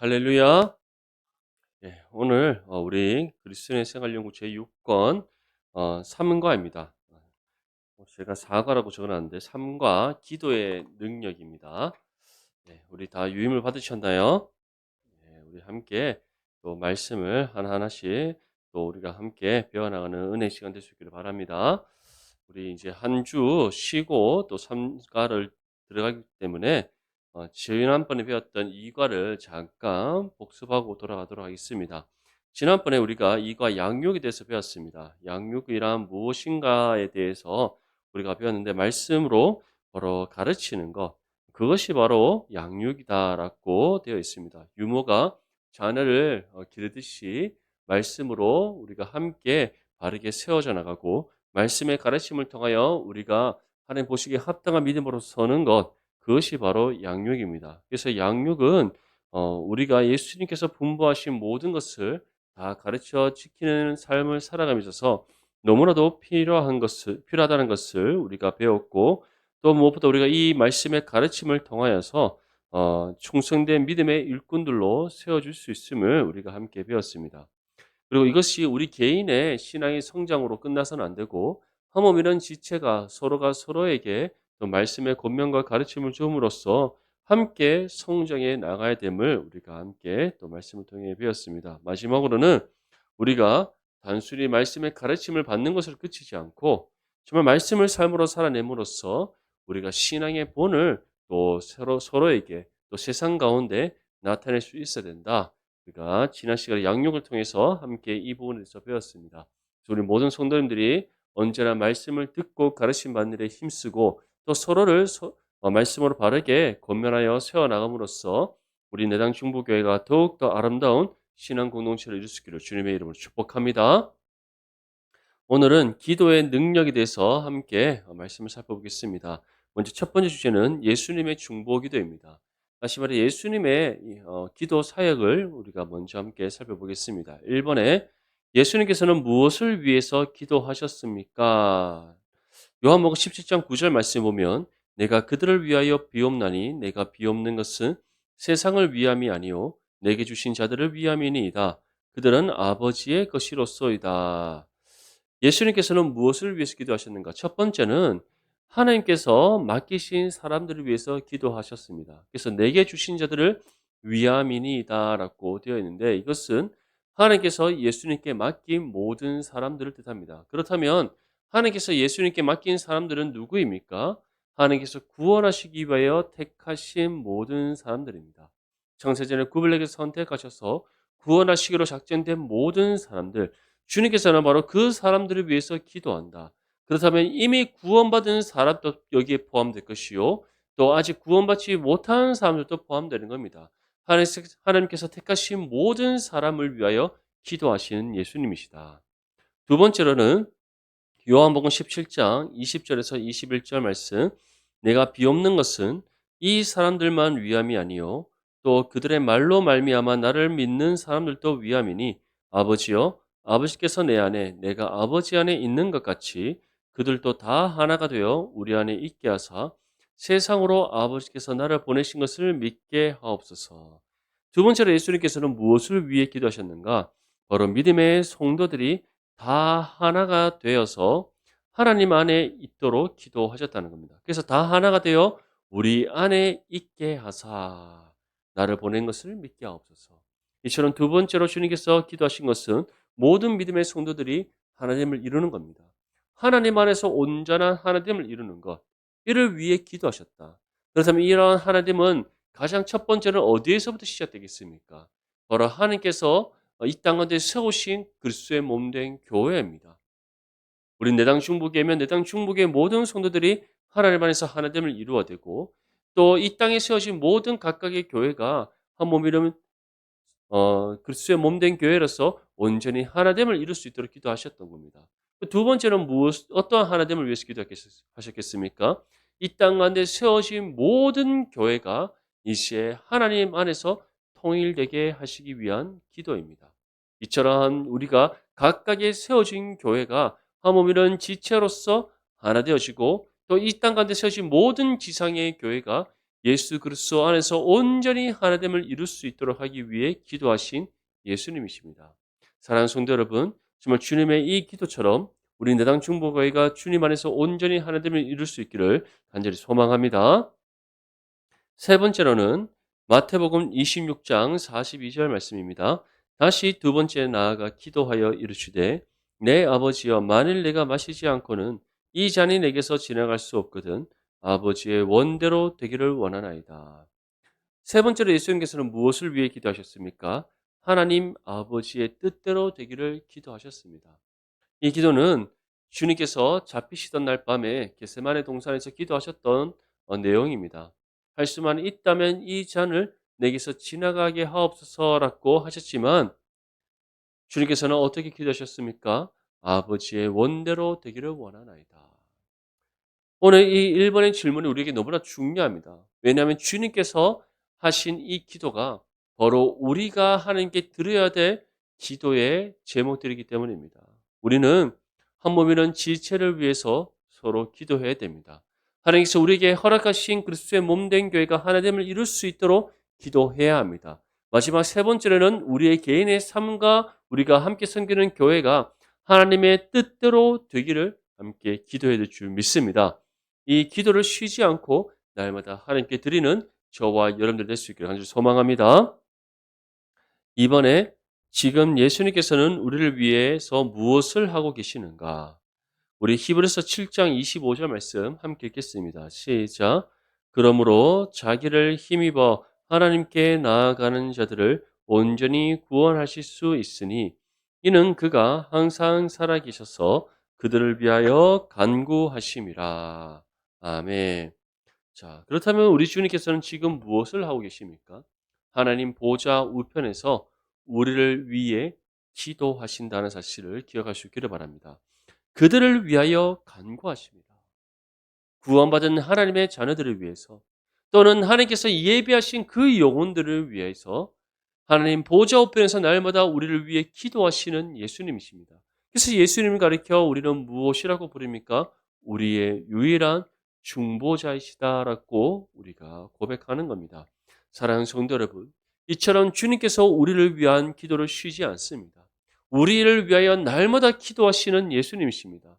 할렐루야. 오늘 우리 그리스도인의 생활 연구 제6권 3과입니다. 제가 4과라고 적어 놨는데 3과 기도의 능력입니다. 우리 다 유임을 받으셨나요? 우리 함께 또 말씀을 하나하나씩 또 우리가 함께 배워나가는 은혜 시간 될 수 있기를 바랍니다. 우리 이제 한 주 쉬고 또 3과를 들어가기 때문에 지난번에 배웠던 2과를 잠깐 복습하고 돌아가도록 하겠습니다. 지난번에 우리가 2과 양육에 대해서 배웠습니다. 양육이란 무엇인가에 대해서 우리가 배웠는데 말씀으로 바로 가르치는 것, 그것이 바로 양육이다라고 되어 있습니다. 유모가 자녀를 기르듯이 말씀으로 우리가 함께 바르게 세워져 나가고 말씀의 가르침을 통하여 우리가 하나님 보시기에 합당한 믿음으로 서는 것, 그것이 바로 양육입니다. 그래서 양육은 우리가 예수님께서 분부하신 모든 것을 다 가르쳐 지키는 삶을 살아감에 있어서 너무나도 필요하다는 것을 우리가 배웠고, 또 무엇보다 우리가 이 말씀의 가르침을 통하여서 충성된 믿음의 일꾼들로 세워줄 수 있음을 우리가 함께 배웠습니다. 그리고 이것이 우리 개인의 신앙의 성장으로 끝나서는 안 되고, 한몸 이런 지체가 서로가 서로에게 또 말씀의 권면과 가르침을 줌으로써 함께 성장해 나가야 됨을 우리가 함께 또 말씀을 통해 배웠습니다. 마지막으로는 우리가 단순히 말씀의 가르침을 받는 것을 그치지 않고 정말 말씀을 삶으로 살아냄으로써 우리가 신앙의 본을 또 서로에게 또 세상 가운데 나타낼 수 있어야 된다. 우리가 지난 시간에 양육을 통해서 함께 이 부분에 대해서 배웠습니다. 우리 모든 성도님들이 언제나 말씀을 듣고 가르침 받는 데 힘쓰고 또 서로를 말씀으로 바르게 권면하여 세워나감으로써 우리 내당 중부교회가 더욱더 아름다운 신앙 공동체를 이룰 수 있기를 주님의 이름으로 축복합니다. 오늘은 기도의 능력에 대해서 함께 말씀을 살펴보겠습니다. 먼저 첫 번째 주제는 예수님의 중보기도입니다. 다시 말해 예수님의 기도 사역을 우리가 먼저 함께 살펴보겠습니다. 1번에 예수님께서는 무엇을 위해서 기도하셨습니까? 요한복음 17장 9절 말씀 보면 내가 그들을 위하여 비옵나니 내가 비옵는 것은 세상을 위함이 아니요 내게 주신 자들을 위함이니이다. 그들은 아버지의 것이로소이다. 예수님께서는 무엇을 위해서 기도하셨는가? 첫 번째는 하나님께서 맡기신 사람들을 위해서 기도하셨습니다. 그래서 내게 주신 자들을 위함이니이다라고 되어 있는데 이것은 하나님께서 예수님께 맡긴 모든 사람들을 뜻합니다. 그렇다면 하나님께서 예수님께 맡긴 사람들은 누구입니까? 하나님께서 구원하시기 위하여 택하신 모든 사람들입니다. 창세전에 구별에게 선택하셔서 구원하시기로 작정된 모든 사람들, 주님께서는 바로 그 사람들을 위해서 기도한다. 그렇다면 이미 구원받은 사람도 여기에 포함될 것이요. 또 아직 구원받지 못한 사람들도 포함되는 겁니다. 하나님께서 택하신 모든 사람을 위하여 기도하시는 예수님이시다. 두 번째로는 요한복음 17장 20절에서 21절 말씀, 내가 비옵는 것은 이 사람들만 위함이 아니요 또 그들의 말로 말미암아 나를 믿는 사람들도 위함이니 아버지여 아버지께서 내 안에 내가 아버지 안에 있는 것 같이 그들도 다 하나가 되어 우리 안에 있게 하사 세상으로 아버지께서 나를 보내신 것을 믿게 하옵소서. 두 번째로 예수님께서는 무엇을 위해 기도하셨는가? 바로 믿음의 성도들이 다 하나가 되어서 하나님 안에 있도록 기도하셨다는 겁니다. 그래서 다 하나가 되어 우리 안에 있게 하사 나를 보낸 것을 믿게 하옵소서. 이처럼 두 번째로 주님께서 기도하신 것은 모든 믿음의 성도들이 하나님을 이루는 겁니다. 하나님 안에서 온전한 하나님을 이루는 것, 이를 위해 기도하셨다. 그렇다면 이러한 하나님은 가장 첫 번째는 어디에서부터 시작되겠습니까? 바로 하나님께서 이 땅 가운데 세우신 그리스도의 몸된 교회입니다. 우리 내당 중보교회면 내당 중보교회 모든 성도들이 하나님 안에서 하나됨을 이루어되고 또 이 땅에 세워진 모든 각각의 교회가 한 몸이름 그리스도의 몸된 교회로서 온전히 하나됨을 이룰 수 있도록 기도하셨던 겁니다. 두 번째는 어떠한 하나됨을 위해서 기도하셨겠습니까? 이 땅 가운데 세워진 모든 교회가 이 시에 하나님 안에서 통일되게 하시기 위한 기도입니다. 이처럼 우리가 각각의 세워진 교회가 한 몸이런 지체로서 하나 되어지고 또 이 땅 가운데 세워진 모든 지상의 교회가 예수 그리스도 안에서 온전히 하나됨을 이룰 수 있도록 하기 위해 기도하신 예수님이십니다. 사랑하는 성도 여러분, 정말 주님의 이 기도처럼 우리 내당 중보교회가 주님 안에서 온전히 하나됨을 이룰 수 있기를 간절히 소망합니다. 세 번째로는 마태복음 26장 42절 말씀입니다. 다시 두 번째 나아가 기도하여 이르시되 내 아버지여 만일 내가 마시지 않고는 이 잔이 내게서 지나갈 수 없거든 아버지의 원대로 되기를 원하나이다. 세 번째로 예수님께서는 무엇을 위해 기도하셨습니까? 하나님 아버지의 뜻대로 되기를 기도하셨습니다. 이 기도는 주님께서 잡히시던 날 밤에 겟세마네 동산에서 기도하셨던 내용입니다. 할 수만 있다면 이 잔을 내게서 지나가게 하옵소서라고 하셨지만 주님께서는 어떻게 기도하셨습니까? 아버지의 원대로 되기를 원하나이다. 오늘 이 1번의 질문이 우리에게 너무나 중요합니다. 왜냐하면 주님께서 하신 이 기도가 바로 우리가 하나님께 드려야 될 기도의 제목들이기 때문입니다. 우리는 한 몸이는 지체를 위해서 서로 기도해야 됩니다. 하나님께서 우리에게 허락하신 그리스도의 몸된 교회가 하나됨을 이룰 수 있도록 기도해야 합니다. 마지막 세 번째로는 우리의 개인의 삶과 우리가 함께 섬기는 교회가 하나님의 뜻대로 되기를 함께 기도해야 될 줄 믿습니다. 이 기도를 쉬지 않고 날마다 하나님께 드리는 저와 여러분들 될 수 있기를 간절히 소망합니다. 이번에 지금 예수님께서는 우리를 위해서 무엇을 하고 계시는가? 우리 히브리서 7장 25절 말씀 함께 읽겠습니다. 시작. 그러므로 자기를 힘입어 하나님께 나아가는 자들을 온전히 구원하실 수 있으니 이는 그가 항상 살아계셔서 그들을 위하여 간구하심이라. 아멘. 자, 그렇다면 우리 주님께서는 지금 무엇을 하고 계십니까? 하나님 보좌 우편에서 우리를 위해 기도하신다는 사실을 기억할 수 있기를 바랍니다. 그들을 위하여 간구하십니다. 구원받은 하나님의 자녀들을 위해서 또는 하나님께서 예비하신 그 영혼들을 위해서 하나님 보좌 우편에서 날마다 우리를 위해 기도하시는 예수님이십니다. 그래서 예수님을 가리켜 우리는 무엇이라고 부릅니까? 우리의 유일한 중보자이시다라고 우리가 고백하는 겁니다. 사랑하는 성도 여러분, 이처럼 주님께서 우리를 위한 기도를 쉬지 않습니다. 우리를 위하여 날마다 기도하시는 예수님이십니다.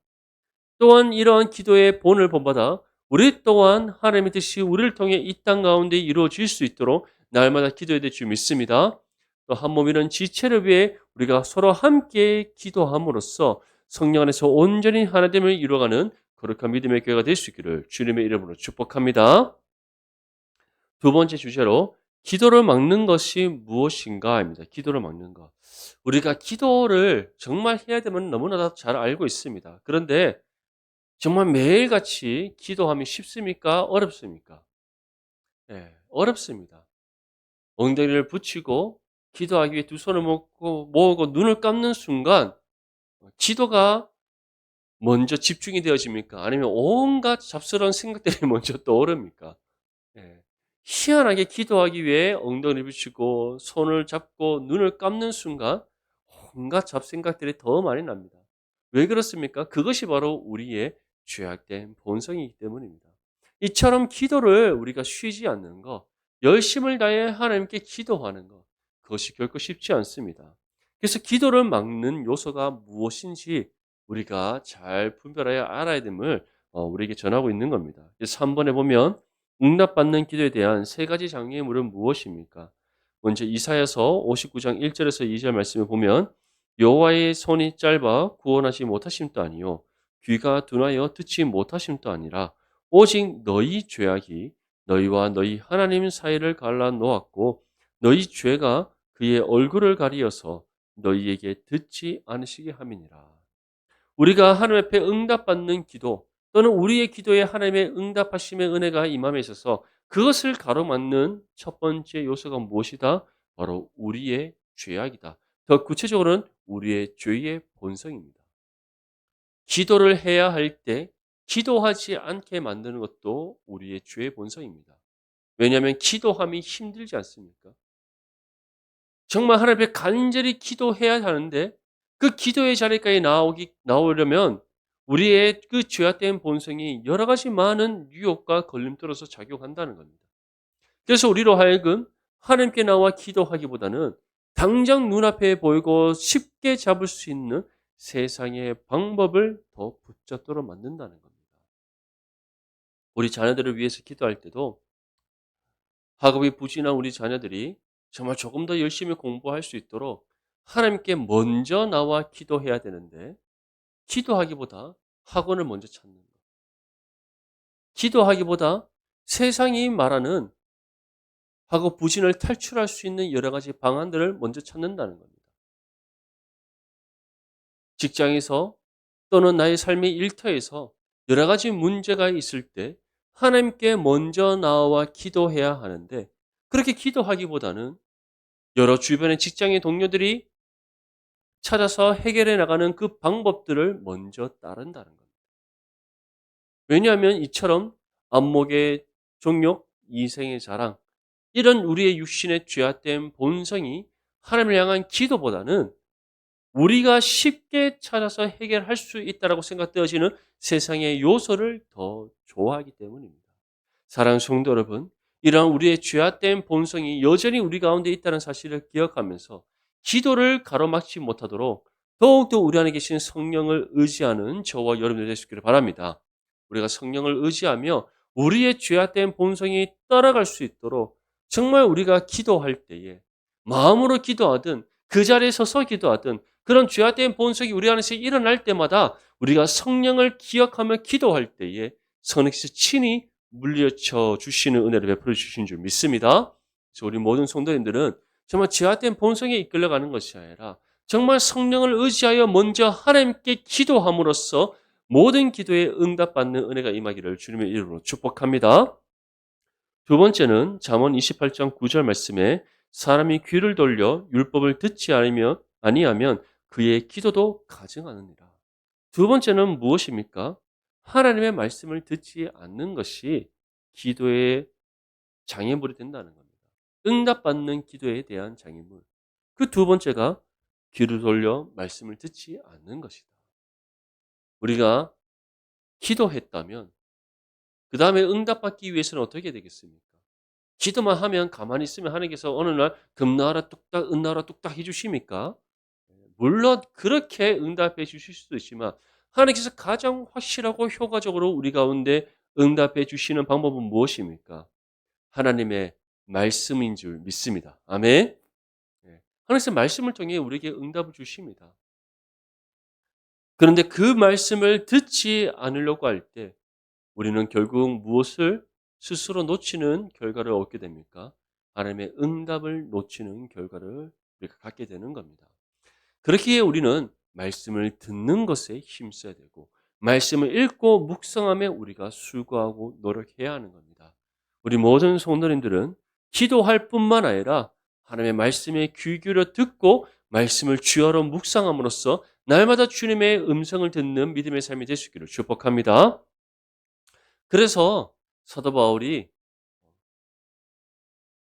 또한 이러한 기도의 본을 본받아 우리 또한 하나님의 뜻이 우리를 통해 이 땅 가운데 이루어질 수 있도록 날마다 기도해야 될 줄 믿습니다. 또 한 몸이는 지체를 위해 우리가 서로 함께 기도함으로써 성령 안에서 온전히 하나됨을 이루어가는 거룩한 믿음의 교회가 될 수 있기를 주님의 이름으로 축복합니다. 두 번째 주제로 기도를 막는 것이 무엇인가입니다. 기도를 막는 것. 우리가 기도를 정말 해야 되면 너무나 잘 알고 있습니다. 그런데 정말 매일같이 기도하면 쉽습니까? 어렵습니까? 네, 어렵습니다. 엉덩이를 붙이고 기도하기 위해 두 손을 모으고 눈을 감는 순간 기도가 먼저 집중이 되어집니까? 아니면 온갖 잡스러운 생각들이 먼저 떠오릅니까? 예. 희한하게 기도하기 위해 엉덩이를 붙이고 손을 잡고 눈을 감는 순간 온갖 잡생각들이 더 많이 납니다. 왜 그렇습니까? 그것이 바로 우리의 죄악된 본성이기 때문입니다. 이처럼 기도를 우리가 쉬지 않는 것, 열심을 다해 하나님께 기도하는 것, 그것이 결코 쉽지 않습니다. 그래서 기도를 막는 요소가 무엇인지 우리가 잘 분별하여 알아야 됨을 우리에게 전하고 있는 겁니다. 그래서 3번에 보면 응답받는 기도에 대한 세 가지 장애물은 무엇입니까? 먼저 이사야서 59장 1절에서 2절 말씀을 보면 여호와의 손이 짧아 구원하지 못하심도 아니요 귀가 둔하여 듣지 못하심도 아니라 오직 너희 죄악이 너희와 너희 하나님 사이를 갈라 놓았고 너희 죄가 그의 얼굴을 가리어서 너희에게 듣지 않으시게 함이니라. 우리가 하나님 앞에 응답받는 기도 또는 우리의 기도에 하나님의 응답하심의 은혜가 임함에 있어서 그것을 가로막는 첫 번째 요소가 무엇이다? 바로 우리의 죄악이다. 더 구체적으로는 우리의 죄의 본성입니다. 기도를 해야 할 때 기도하지 않게 만드는 것도 우리의 죄의 본성입니다. 왜냐하면 기도함이 힘들지 않습니까? 정말 하나님 앞에 간절히 기도해야 하는데 그 기도의 자리까지 나오려면 우리의 그 죄악된 본성이 여러 가지 많은 유혹과 걸림돌로서 작용한다는 겁니다. 그래서 우리로 하여금 하나님께 나와 기도하기보다는 당장 눈앞에 보이고 쉽게 잡을 수 있는 세상의 방법을 더 붙잡도록 만든다는 겁니다. 우리 자녀들을 위해서 기도할 때도 학업이 부진한 우리 자녀들이 정말 조금 더 열심히 공부할 수 있도록 하나님께 먼저 나와 기도해야 되는데 기도하기보다 학원을 먼저 찾는 것. 기도하기보다 세상이 말하는 학업 부진을 탈출할 수 있는 여러 가지 방안들을 먼저 찾는다는 겁니다. 직장에서 또는 나의 삶의 일터에서 여러 가지 문제가 있을 때 하나님께 먼저 나와 기도해야 하는데 그렇게 기도하기보다는 여러 주변의 직장의 동료들이 찾아서 해결해 나가는 그 방법들을 먼저 따른다는 겁니다. 왜냐하면 이처럼 안목의 종욕, 이생의 자랑 이런 우리의 육신의 죄악된 본성이 하나님을 향한 기도보다는 우리가 쉽게 찾아서 해결할 수 있다라고 생각되어지는 세상의 요소를 더 좋아하기 때문입니다. 사랑하는 성도 여러분, 이러한 우리의 죄악된 본성이 여전히 우리 가운데 있다는 사실을 기억하면서 기도를 가로막지 못하도록 더욱더 우리 안에 계신 성령을 의지하는 저와 여러분들 되시기를 바랍니다. 우리가 성령을 의지하며 우리의 죄악된 본성이 따라갈 수 있도록 정말 우리가 기도할 때에 마음으로 기도하든 그 자리에 서서 기도하든 그런 죄악된 본성이 우리 안에서 일어날 때마다 우리가 성령을 기억하며 기도할 때에 성령께서 친히 물리쳐 주시는 은혜를 베풀어 주신 줄 믿습니다. 그래서 우리 모든 성도님들은 정말 죄악된 본성에 이끌려가는 것이 아니라 정말 성령을 의지하여 먼저 하나님께 기도함으로써 모든 기도에 응답받는 은혜가 임하기를 주님의 이름으로 축복합니다. 두 번째는 잠언 28장 9절 말씀에 사람이 귀를 돌려 율법을 듣지 아니하면 그의 기도도 가증하느니라. 두 번째는 무엇입니까? 하나님의 말씀을 듣지 않는 것이 기도의 장애물이 된다는 겁니다. 응답받는 기도에 대한 장애물. 그 두 번째가 귀를 돌려 말씀을 듣지 않는 것이다. 우리가 기도했다면 그 다음에 응답받기 위해서는 어떻게 되겠습니까? 기도만 하면 가만히 있으면 하나님께서 어느 날 금나라 뚝딱 은나라 뚝딱 해주십니까? 물론 그렇게 응답해 주실 수도 있지만 하나님께서 가장 확실하고 효과적으로 우리 가운데 응답해 주시는 방법은 무엇입니까? 하나님의 말씀인 줄 믿습니다. 아멘. 하나님께서 말씀을 통해 우리에게 응답을 주십니다. 그런데 그 말씀을 듣지 않으려고 할 때 우리는 결국 무엇을 스스로 놓치는 결과를 얻게 됩니까? 하나님의 응답을 놓치는 결과를 우리가 갖게 되는 겁니다. 그렇기에 우리는 말씀을 듣는 것에 힘써야 되고 말씀을 읽고 묵상함에 우리가 수고하고 노력해야 하는 겁니다. 우리 모든 성도님들은 기도할 뿐만 아니라 하나님의 말씀에 귀 기울여 듣고 말씀을 주야로 묵상함으로써 날마다 주님의 음성을 듣는 믿음의 삶이 될 수 있기를 축복합니다. 그래서 사도 바울이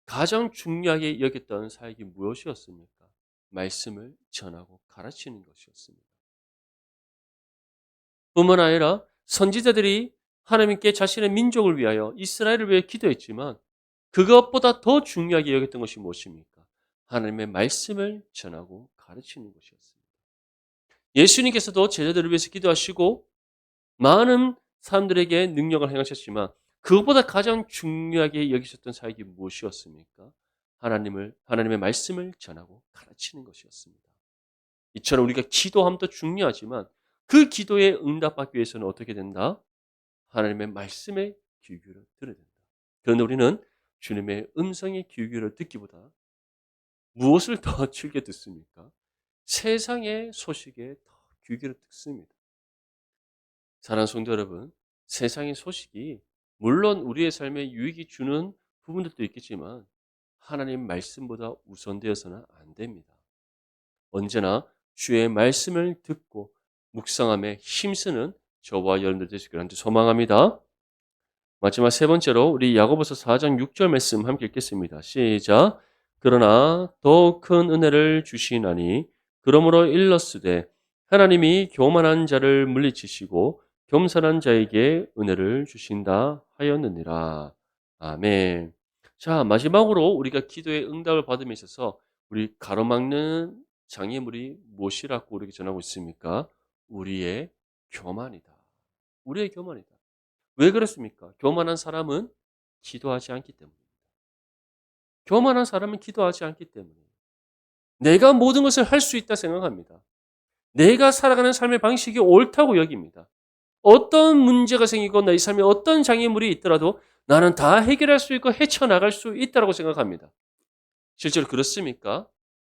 가장 중요하게 여겼던 사역이 무엇이었습니까? 말씀을 전하고 가르치는 것이었습니다. 뿐만 아니라 선지자들이 하나님께 자신의 민족을 위하여 이스라엘을 위해 기도했지만 그것보다 더 중요하게 여겼던 것이 무엇입니까? 하나님의 말씀을 전하고 가르치는 것이었습니다. 예수님께서도 제자들을 위해서 기도하시고 많은 사람들에게 능력을 행하셨지만 그것보다 가장 중요하게 여기셨던 사역이 무엇이었습니까? 하나님의 말씀을 전하고 가르치는 것이었습니다. 이처럼 우리가 기도함도 중요하지만 그 기도에 응답받기 위해서는 어떻게 된다? 하나님의 말씀에 귀 기울여 들어야 된다. 그런데 우리는 주님의 음성에 귀 기울여 듣기보다 무엇을 더 즐겨 듣습니까? 세상의 소식에 더 귀 기울여 듣습니다. 사랑하는 성도 여러분, 세상의 소식이 물론 우리의 삶에 유익이 주는 부분들도 있겠지만 하나님 말씀보다 우선되어서는 안 됩니다. 언제나 주의 말씀을 듣고 묵상함에 힘쓰는 저와 여러분들 되시기를 소망합니다. 마지막 세 번째로 우리 야고보서 4장 6절 말씀 함께 읽겠습니다. 시작. 그러나 더 큰 은혜를 주시나니 그러므로 일렀으되 하나님이 교만한 자를 물리치시고 겸손한 자에게 은혜를 주신다 하였느니라. 아멘. 자, 마지막으로 우리가 기도의 응답을 받음에 있어서 우리 가로막는 장애물이 무엇이라고 우리에게 전하고 있습니까? 우리의 교만이다. 우리의 교만이다. 왜 그렇습니까? 교만한 사람은 기도하지 않기 때문입니다. 교만한 사람은 기도하지 않기 때문이에요. 내가 모든 것을 할 수 있다 생각합니다. 내가 살아가는 삶의 방식이 옳다고 여깁니다. 어떤 문제가 생기고 내 삶에 어떤 장애물이 있더라도 나는 다 해결할 수 있고 헤쳐나갈 수 있다고 생각합니다. 실제로 그렇습니까?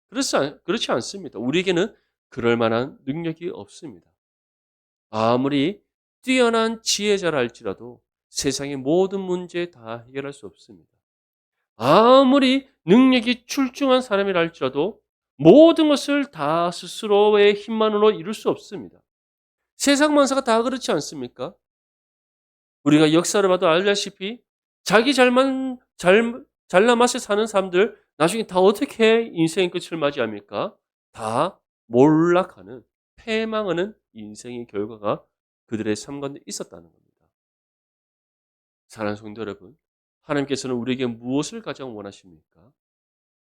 그렇지 않습니다. 우리에게는 그럴 만한 능력이 없습니다. 아무리 뛰어난 지혜자라 할지라도 세상의 모든 문제 다 해결할 수 없습니다. 아무리 능력이 출중한 사람이라 할지라도 모든 것을 다 스스로의 힘만으로 이룰 수 없습니다. 세상 만사가 다 그렇지 않습니까? 우리가 역사를 봐도 알다시피 자기 잘난 맛에 사는 사람들 나중에 다 어떻게 인생의 끝을 맞이합니까? 다 몰락하는 패망하는 인생의 결과가 그들의 삶 가운데 있었다는 겁니다. 사랑하는 성도 여러분, 하나님께서는 우리에게 무엇을 가장 원하십니까?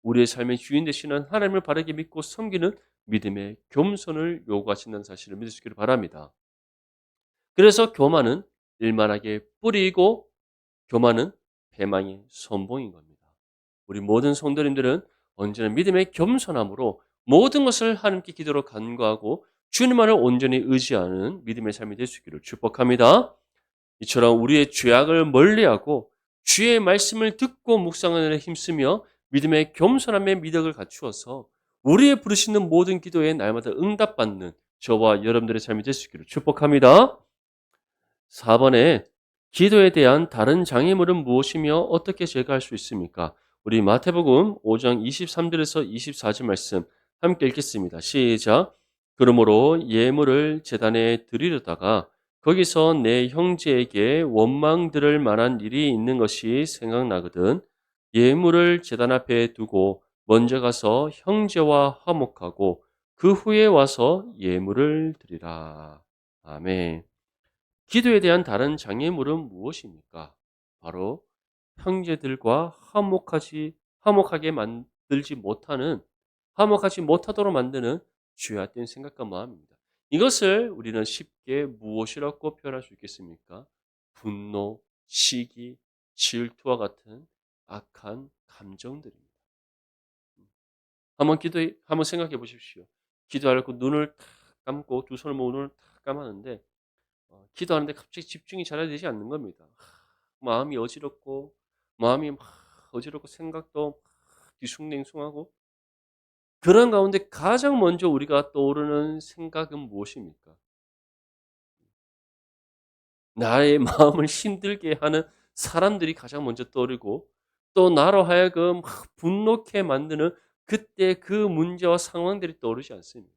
우리의 삶의 주인 되시는 하나님을 바르게 믿고 섬기는 믿음의 겸손을 요구하신다는 사실을 믿으시기를 바랍니다. 그래서 교만은 일만하게 뿌리이고 교만은 패망의 선봉인 겁니다. 우리 모든 성도님들은 언제나 믿음의 겸손함으로 모든 것을 하나님께 기도로 간구하고 주님만을 온전히 의지하는 믿음의 삶이 될 수 있기를 축복합니다. 이처럼 우리의 죄악을 멀리하고 주의 말씀을 듣고 묵상하는 데 힘쓰며 믿음의 겸손함의 미덕을 갖추어서 우리의 부르시는 모든 기도에 날마다 응답받는 저와 여러분들의 삶이 될 수 있기를 축복합니다. 4번에 기도에 대한 다른 장애물은 무엇이며 어떻게 제거할 수 있습니까? 우리 마태복음 5장 23절에서 24절 말씀 함께 읽겠습니다. 시작. 그러므로 예물을 제단에 드리려다가 거기서 내 형제에게 원망 들을 만한 일이 있는 것이 생각나거든 예물을 제단 앞에 두고 먼저 가서 형제와 화목하고 그 후에 와서 예물을 드리라. 아멘. 기도에 대한 다른 장애물은 무엇입니까? 바로 형제들과 화목하게 만들지 못하는, 화목하지 못하도록 만드는 죄악된 생각과 마음입니다. 이것을 우리는 쉽게 무엇이라고 표현할 수 있겠습니까? 분노, 시기, 질투와 같은 악한 감정들입니다. 한번 생각해 보십시오. 기도하려고 눈을 탁 감고 두 손을 모으고 눈을 탁 감았는데 기도하는데 갑자기 집중이 잘 되지 않는 겁니다. 마음이 어지럽고 마음이 막 어지럽고 생각도 막 뒤숭냉숭하고 그런 가운데 가장 먼저 우리가 떠오르는 생각은 무엇입니까? 나의 마음을 힘들게 하는 사람들이 가장 먼저 떠오르고 또 나로 하여금 막 분노케 만드는 그때 그 문제와 상황들이 떠오르지 않습니까?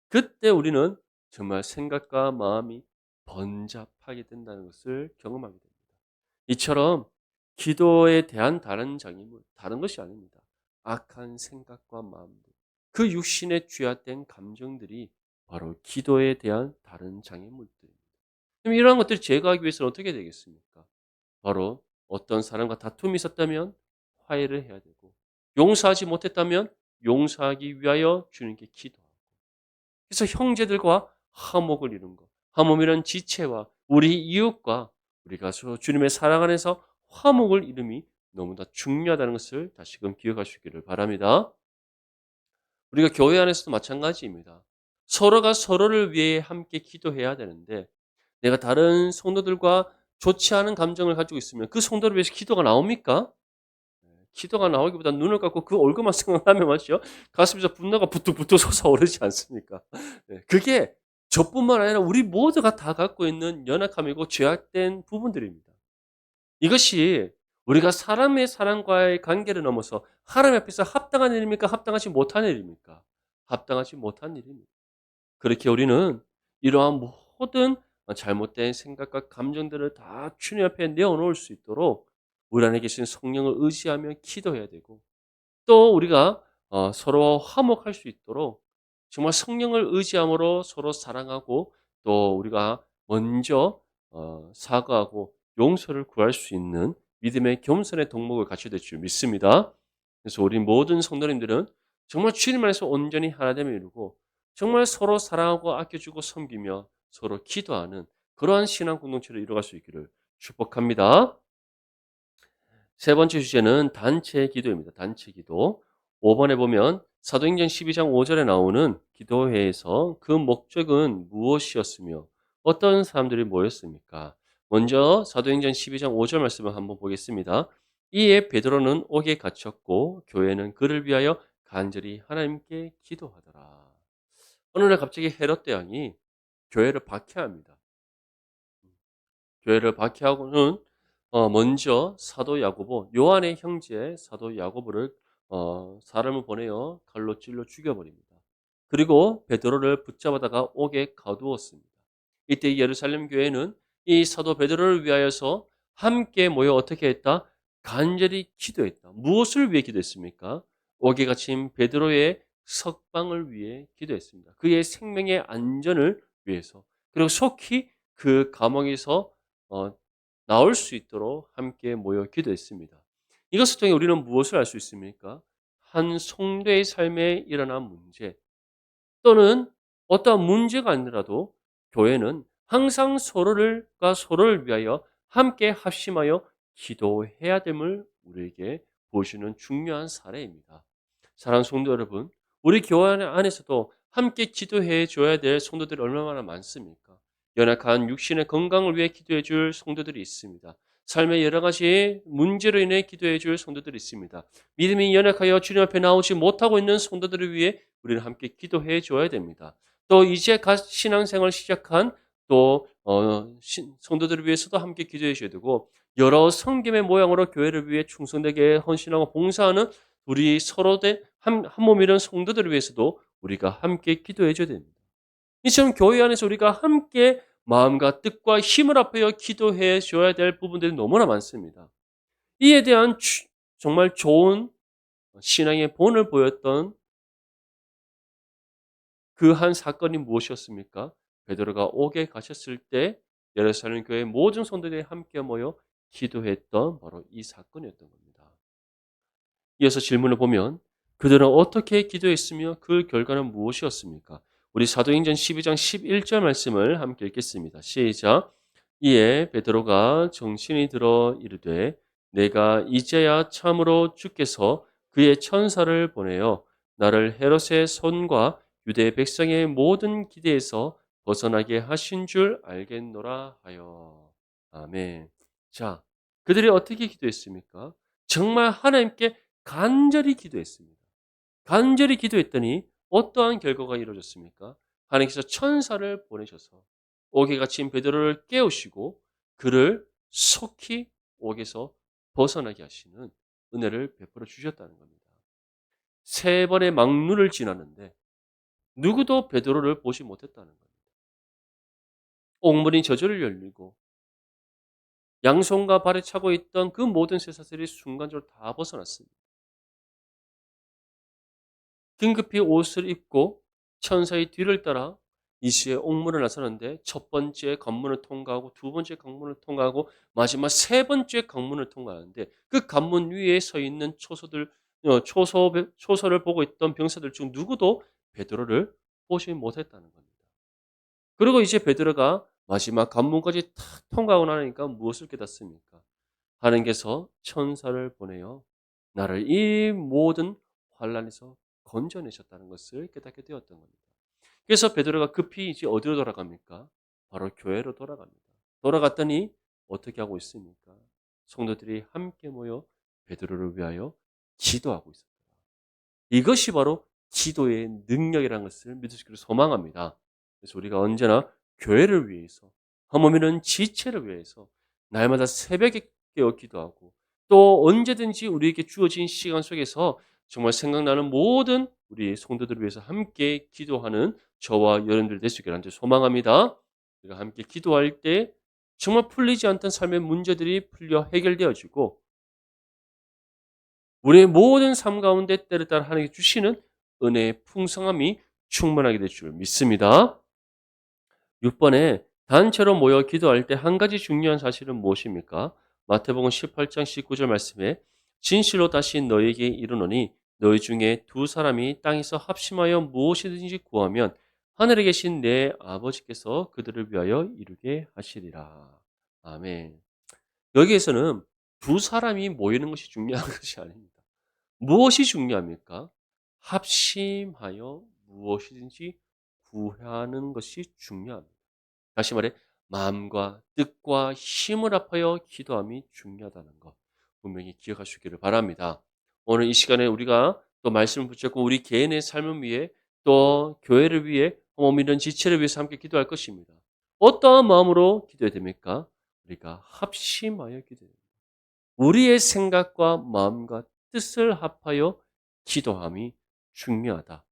그때 우리는 정말 생각과 마음이 번잡하게 된다는 것을 경험하게 됩니다. 이처럼 기도에 대한 다른 장애물, 다른 것이 아닙니다. 악한 생각과 마음들, 그 육신의 죄악된 감정들이 바로 기도에 대한 다른 장애물들입니다. 그럼 이러한 것들을 제거하기 위해서는 어떻게 되겠습니까? 바로 어떤 사람과 다툼이 있었다면 화해를 해야 되고, 용서하지 못했다면 용서하기 위하여 주님께 기도하고, 그래서 형제들과 화목을 이룬 것. 화목이란 지체와 우리 이웃과 우리가 주님의 사랑 안에서 화목을 이룸이 너무나 중요하다는 것을 다시금 기억하시기를 바랍니다. 우리가 교회 안에서도 마찬가지입니다. 서로가 서로를 위해 함께 기도해야 되는데 내가 다른 성도들과 좋지 않은 감정을 가지고 있으면 그 성도를 위해서 기도가 나옵니까? 기도가 나오기보다 눈을 감고 그 얼굴만 생각하면 말이죠. 가슴에서 분노가 부뚝부뚝 솟아오르지 않습니까? 네, 그게 저뿐만 아니라 우리 모두가 다 갖고 있는 연약함이고 죄악된 부분들입니다. 이것이 우리가 사람의 사람과의 관계를 넘어서 하나님 앞에서 합당한 일입니까? 합당하지 못한 일입니까? 합당하지 못한 일입니다. 그렇게 우리는 이러한 모든 잘못된 생각과 감정들을 다 주님 앞에 내어놓을 수 있도록 우리 안에 계신 성령을 의지하며 기도해야 되고 또 우리가 서로 화목할 수 있도록 정말 성령을 의지함으로 서로 사랑하고 또 우리가 먼저 사과하고 용서를 구할 수 있는 믿음의 겸손의 덕목을 갖춰야 될 줄 믿습니다. 그래서 우리 모든 성도님들은 정말 주님 안에서 온전히 하나됨을 이루고 정말 서로 사랑하고 아껴주고 섬기며 서로 기도하는 그러한 신앙 공동체를 이루어갈 수 있기를 축복합니다. 세 번째 주제는 단체 기도입니다. 단체 기도. 5번에 보면 사도행전 12장 5절에 나오는 기도회에서 그 목적은 무엇이었으며 어떤 사람들이 모였습니까? 먼저 사도행전 12장 5절 말씀을 한번 보겠습니다. 이에 베드로는 옥에 갇혔고 교회는 그를 위하여 간절히 하나님께 기도하더라. 어느 날 갑자기 헤롯 대왕이 교회를 박해합니다. 교회를 박해하고는 먼저 사도 야고보, 요한의 형제 사도 야고보를 사람을 보내어 칼로 찔러 죽여버립니다. 그리고 베드로를 붙잡아다가 옥에 가두었습니다. 이때 예루살렘 교회는 이 사도 베드로를 위하여서 함께 모여 어떻게 했다? 간절히 기도했다. 무엇을 위해 기도했습니까? 옥에 갇힌 베드로의 석방을 위해 기도했습니다. 그의 생명의 안전을 위해서. 그리고 속히 그 감옥에서 어, 나올 수 있도록 함께 모여 기도했습니다. 이것을 통해 우리는 무엇을 알 수 있습니까? 한 성도의 삶에 일어난 문제 또는 어떠한 문제가 아니라도 교회는 항상 서로를 위하여 함께 합심하여 기도해야 됨을 우리에게 보여주는 중요한 사례입니다. 사랑하는 성도 여러분, 우리 교회 안에서도 함께 기도해 줘야 될 성도들이 얼마나 많습니까? 연약한 육신의 건강을 위해 기도해 줄 성도들이 있습니다. 삶의 여러 가지 문제로 인해 기도해 줄 성도들이 있습니다. 믿음이 연약하여 주님 앞에 나오지 못하고 있는 성도들을 위해 우리는 함께 기도해 줘야 됩니다. 또 이제 신앙생활 시작한 또 성도들을 위해서도 함께 기도해 줘야 되고 여러 성김의 모양으로 교회를 위해 충성되게 헌신하고 봉사하는 우리 서로 한 몸이는 성도들을 위해서도 우리가 함께 기도해 줘야 됩니다. 이처럼 교회 안에서 우리가 함께 마음과 뜻과 힘을 합하여 기도해 줘야 될 부분들이 너무나 많습니다. 이에 대한 정말 좋은 신앙의 본을 보였던 그 한 사건이 무엇이었습니까? 베드로가 옥에 갇혔을 때 예루살렘 교회 모든 성도들이 함께 모여 기도했던 바로 이 사건이었던 겁니다. 이어서 질문을 보면 그들은 어떻게 기도했으며 그 결과는 무엇이었습니까? 우리 사도행전 12장 11절 말씀을 함께 읽겠습니다. 시작. 이에 베드로가 정신이 들어 이르되 내가 이제야 참으로 주께서 그의 천사를 보내어 나를 헤롯의 손과 유대 백성의 모든 기대에서 벗어나게 하신 줄 알겠노라 하여. 아멘. 자, 그들이 어떻게 기도했습니까? 정말 하나님께 간절히 기도했습니다. 간절히 기도했더니 어떠한 결과가 이루어졌습니까? 하나님께서 천사를 보내셔서 옥에 갇힌 베드로를 깨우시고 그를 속히 옥에서 벗어나게 하시는 은혜를 베풀어 주셨다는 겁니다. 세 번의 망루를 지나는데 누구도 베드로를 보지 못했다는 겁니다. 옥문이 저절로 열리고 양손과 발에 차고 있던 그 모든 쇠사슬이 순간적으로 다 벗어났습니다. 긴급히 옷을 입고 천사의 뒤를 따라 이수의 옥문을 나서는데 첫 번째 관문을 통과하고 두 번째 관문을 통과하고 마지막 세 번째 관문을 통과하는데 그 관문 위에 서 있는 초소를 보고 있던 병사들 중 누구도 베드로를 보지 못했다는 겁니다. 그리고 이제 베드로가 마지막 관문까지 탁 통과하고 나니까 무엇을 깨닫습니까? 하나님께서 천사를 보내어 나를 이 모든 환란에서 건져내셨다는 것을 깨닫게 되었던 겁니다. 그래서 베드로가 급히 이제 어디로 돌아갑니까? 바로 교회로 돌아갑니다. 돌아갔더니 어떻게 하고 있습니까? 성도들이 함께 모여 베드로를 위하여 기도하고 있습니다. 이것이 바로 기도의 능력이라는 것을 믿을 수 있기를 소망합니다. 그래서 우리가 언제나 교회를 위해서, 하물며 지체를 위해서 날마다 새벽에 깨어 기도하고 또 언제든지 우리에게 주어진 시간 속에서 정말 생각나는 모든 우리 성도들을 위해서 함께 기도하는 저와 여러분들 될 수 있기를 소망합니다. 우리가 함께 기도할 때 정말 풀리지 않던 삶의 문제들이 풀려 해결되어지고 우리의 모든 삶 가운데 때를 따라 하나님께 주시는 은혜의 풍성함이 충만하게 될 줄 믿습니다. 6번에 단체로 모여 기도할 때 한 가지 중요한 사실은 무엇입니까? 마태복음 18장 19절 말씀에 진실로 다시 너희에게 이르노니 너희 중에 두 사람이 땅에서 합심하여 무엇이든지 구하면 하늘에 계신 내 아버지께서 그들을 위하여 이루게 하시리라. 아멘. 여기에서는 두 사람이 모이는 것이 중요한 것이 아닙니다. 무엇이 중요합니까? 합심하여 무엇이든지 구하는 것이 중요합니다. 다시 말해 마음과 뜻과 힘을 합하여 기도함이 중요하다는 것 분명히 기억하시기를 바랍니다. 오늘 이 시간에 우리가 또 말씀을 붙잡고 우리 개인의 삶을 위해 또 교회를 위해 몸 이런 지체를 위해서 함께 기도할 것입니다. 어떠한 마음으로 기도해야 됩니까? 우리가 합심하여 기도해야 됩니다. 우리의 생각과 마음과 뜻을 합하여 기도함이 중요하다.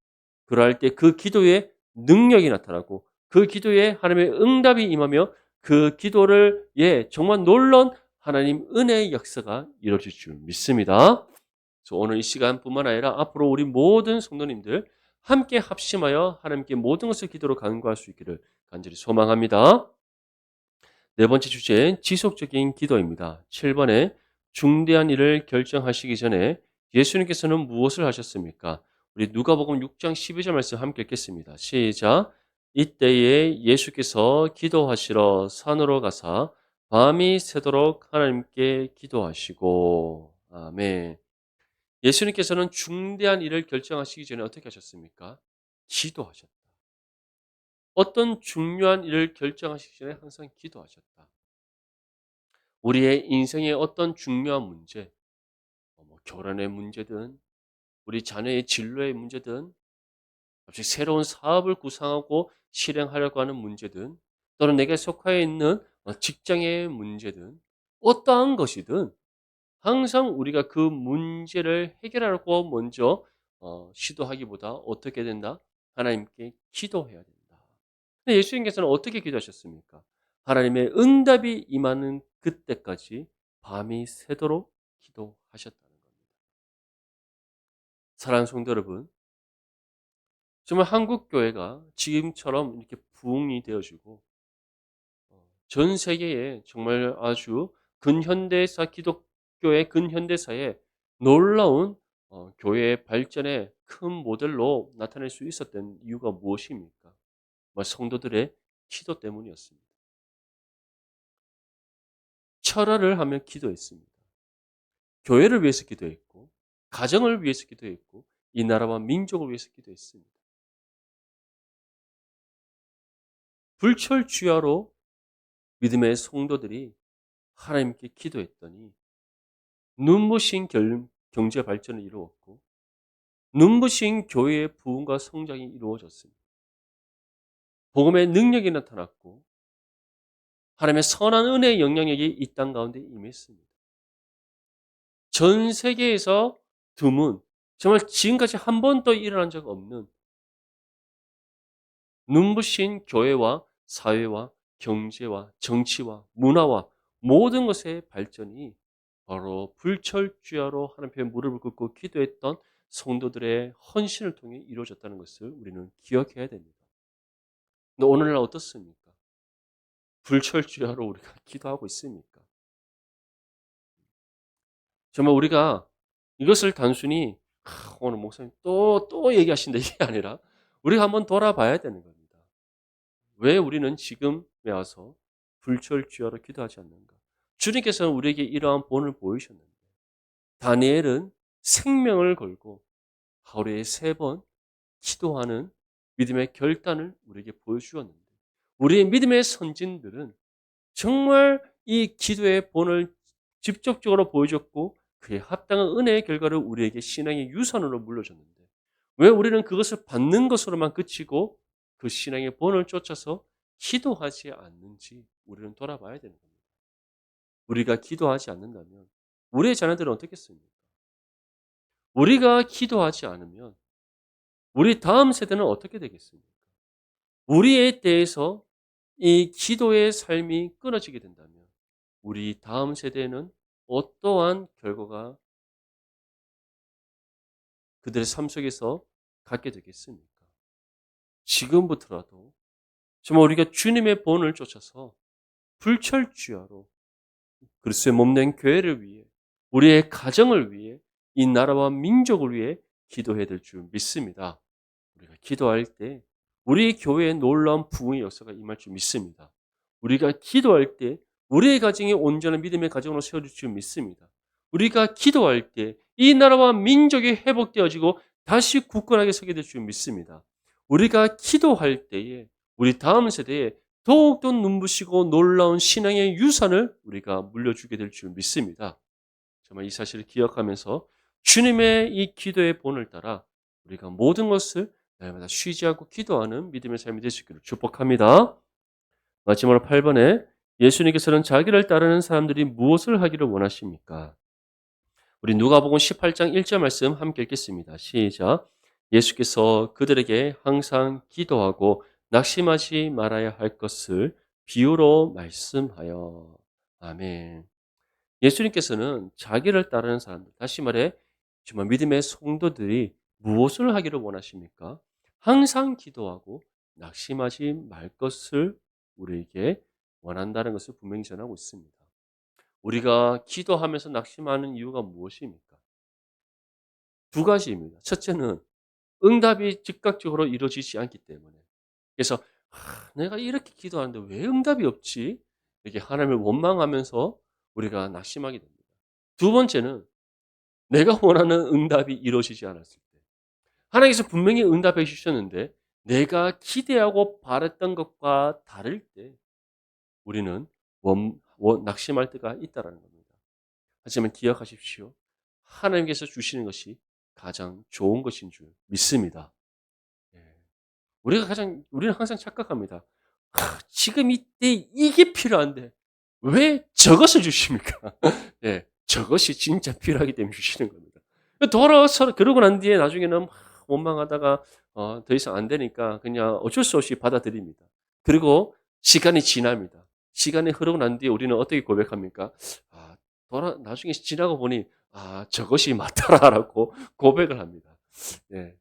그러할 때 그 기도에 능력이 나타나고 그 기도에 하나님의 응답이 임하며 그 기도를 정말 놀라운 하나님 은혜의 역사가 이루어질 줄 믿습니다. 그래서 오늘 이 시간뿐만 아니라 앞으로 우리 모든 성도님들 함께 합심하여 하나님께 모든 것을 기도로 간구할 수 있기를 간절히 소망합니다. 네 번째 주제는 지속적인 기도입니다. 7번에 중대한 일을 결정하시기 전에 예수님께서는 무엇을 하셨습니까? 우리 누가복음 6장 12절 말씀 함께 읽겠습니다. 시작. 이때에 예수께서 기도하시러 산으로 가사 밤이 새도록 하나님께 기도하시고 아멘. 예수님께서는 중대한 일을 결정하시기 전에 어떻게 하셨습니까? 기도하셨다. 어떤 중요한 일을 결정하시기 전에 항상 기도하셨다. 우리의 인생의 어떤 중요한 문제, 결혼의 문제든, 우리 자녀의 진로의 문제든, 갑자기 새로운 사업을 구상하고 실행하려고 하는 문제든, 또는 내가 속하여 있는 직장의 문제든, 어떠한 것이든 항상 우리가 그 문제를 해결하려고 먼저 시도하기보다 어떻게 된다? 하나님께 기도해야 된다. 근데 예수님께서는 어떻게 기도하셨습니까? 하나님의 응답이 임하는 그때까지 밤이 새도록 기도하셨다는 겁니다. 사랑하는 성도 여러분, 정말 한국 교회가 지금처럼 이렇게 부흥이 되어지고 전 세계에 정말 아주 근현대사 기독교의 근현대사에 놀라운 교회의 발전의 큰 모델로 나타낼 수 있었던 이유가 무엇입니까? 성도들의 기도 때문이었습니다. 철학을 하며 기도했습니다. 교회를 위해서 기도했고 가정을 위해서 기도했고 이 나라와 민족을 위해서 기도했습니다. 불철주야로 믿음의 성도들이 하나님께 기도했더니 눈부신 경제 발전을 이루었고 눈부신 교회의 부흥과 성장이 이루어졌습니다. 복음의 능력이 나타났고 하나님의 선한 은혜의 영향력이 이 땅 가운데 임했습니다. 전 세계에서 드문 정말 지금까지 한 번도 일어난 적 없는 눈부신 교회와 사회와 경제와 정치와 문화와 모든 것의 발전이 바로 불철주야로 하나님 앞에 무릎을 꿇고 기도했던 성도들의 헌신을 통해 이루어졌다는 것을 우리는 기억해야 됩니다. 근데 오늘날 어떻습니까? 불철주야로 우리가 기도하고 있습니까? 정말 우리가 이것을 단순히 오늘 목사님 또 얘기하신다 이게 아니라 우리가 한번 돌아봐야 되는 겁니다. 왜 우리는 지금에 와서 불철주야로 기도하지 않는가? 주님께서는 우리에게 이러한 본을 보이셨는데 다니엘은 생명을 걸고 하루에 3번 기도하는 믿음의 결단을 우리에게 보여주었는데 우리의 믿음의 선진들은 정말 이 기도의 본을 직접적으로 보여줬고 그에 합당한 은혜의 결과를 우리에게 신앙의 유산으로 물려줬는데 왜 우리는 그것을 받는 것으로만 그치고 그 신앙의 본을 쫓아서 기도하지 않는지 우리는 돌아봐야 되는 겁니다. 우리가 기도하지 않는다면 우리의 자녀들은 어떻겠습니까? 우리가 기도하지 않으면 우리 다음 세대는 어떻게 되겠습니까? 우리에 대해서 이 기도의 삶이 끊어지게 된다면 우리 다음 세대는 어떠한 결과가 그들의 삶 속에서 갖게 되겠습니까? 지금부터라도 정말 우리가 주님의 본을 쫓아서 불철주야로 그리스도의 몸된 교회를 위해, 우리의 가정을 위해, 이 나라와 민족을 위해 기도해야 될 줄 믿습니다. 우리가 기도할 때 우리 교회에 놀라운 부흥의 역사가 임할 줄 믿습니다. 우리가 기도할 때 우리의 가정이 온전한 믿음의 가정으로 세워질 줄 믿습니다. 우리가 기도할 때 이 나라와 민족이 회복되어지고 다시 굳건하게 서게 될 줄 믿습니다. 우리가 기도할 때에 우리 다음 세대에 더욱더 눈부시고 놀라운 신앙의 유산을 우리가 물려주게 될 줄 믿습니다. 정말 이 사실을 기억하면서 주님의 이 기도의 본을 따라 우리가 모든 것을 날마다 쉬지 않고 기도하는 믿음의 삶이 될 수 있기를 축복합니다. 마지막으로 8번에 예수님께서는 자기를 따르는 사람들이 무엇을 하기를 원하십니까? 우리 누가복음 18장 1절 말씀 함께 읽겠습니다. 시작. 예수께서 그들에게 항상 기도하고 낙심하지 말아야 할 것을 비유로 말씀하여. 아멘. 예수님께서는 자기를 따르는 사람들, 다시 말해 정말 믿음의 성도들이 무엇을 하기를 원하십니까? 항상 기도하고 낙심하지 말 것을 우리에게 원한다는 것을 분명히 전하고 있습니다. 우리가 기도하면서 낙심하는 이유가 무엇입니까? 두 가지입니다. 첫째는 응답이 즉각적으로 이루어지지 않기 때문에. 그래서 내가 이렇게 기도하는데 왜 응답이 없지? 이렇게 하나님을 원망하면서 우리가 낙심하게 됩니다. 두 번째는 내가 원하는 응답이 이루어지지 않았을 때. 하나님께서 분명히 응답해 주셨는데 내가 기대하고 바랬던 것과 다를 때 우리는 낙심할 때가 있다는 겁니다. 하지만 기억하십시오. 하나님께서 주시는 것이 가장 좋은 것인 줄 믿습니다. 예. 우리는 항상 착각합니다. 지금 이때 이게 필요한데 왜 저것을 주십니까? 예, 저것이 진짜 필요하기 때문에 주시는 겁니다. 돌아서 그러고 난 뒤에 나중에는 막 원망하다가 더 이상 안 되니까 그냥 어쩔 수 없이 받아들입니다. 그리고 시간이 지납니다. 시간이 흐르고 난 뒤에 우리는 어떻게 고백합니까? 아, 나중에 지나고 보니 저것이 맞더라라고 고백을 합니다. 예.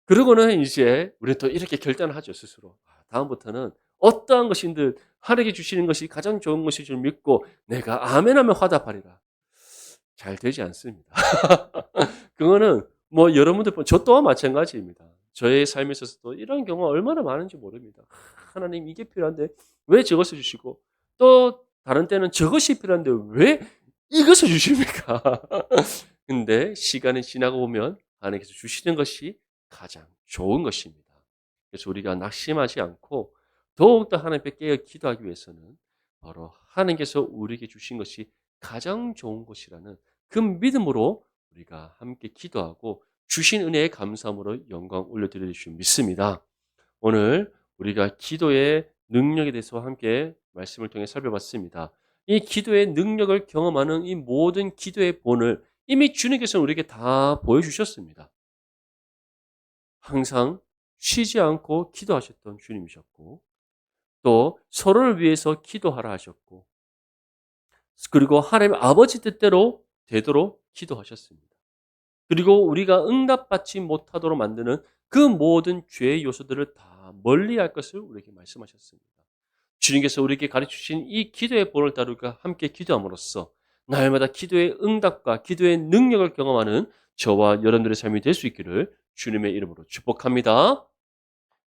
그러고는 이제 우리는 또 이렇게 결단을 하죠, 스스로. 다음부터는 어떠한 것인들 하나님께 주시는 것이 가장 좋은 것인 줄 믿고 내가 아멘하면 화답하리라. 잘 되지 않습니다. 그거는 뭐 여러분들 저 또한 마찬가지입니다. 저의 삶에 있어서도 이런 경우가 얼마나 많은지 모릅니다. 하나님 이게 필요한데 왜 저것을 주시고 또 다른 때는 저것이 필요한데 왜 이것을 주십니까? 근데 시간이 지나고 보면 하나님께서 주시는 것이 가장 좋은 것입니다. 그래서 우리가 낙심하지 않고 더욱더 하나님께 깨어 기도하기 위해서는 바로 하나님께서 우리에게 주신 것이 가장 좋은 것이라는 그 믿음으로 우리가 함께 기도하고 주신 은혜에 감사함으로 영광 올려드릴 줄 믿습니다. 오늘 우리가 기도의 능력에 대해서 함께 말씀을 통해 살펴봤습니다. 이 기도의 능력을 경험하는 이 모든 기도의 본을 이미 주님께서 우리에게 다 보여주셨습니다. 항상 쉬지 않고 기도하셨던 주님이셨고 또 서로를 위해서 기도하라 하셨고 그리고 하나님 아버지 뜻대로 되도록 기도하셨습니다. 그리고 우리가 응답받지 못하도록 만드는 그 모든 죄의 요소들을 다 멀리할 것을 우리에게 말씀하셨습니다. 주님께서 우리에게 가르치신 이 기도의 본을 따르고 함께 기도함으로써 날마다 기도의 응답과 기도의 능력을 경험하는 저와 여러분들의 삶이 될 수 있기를 주님의 이름으로 축복합니다.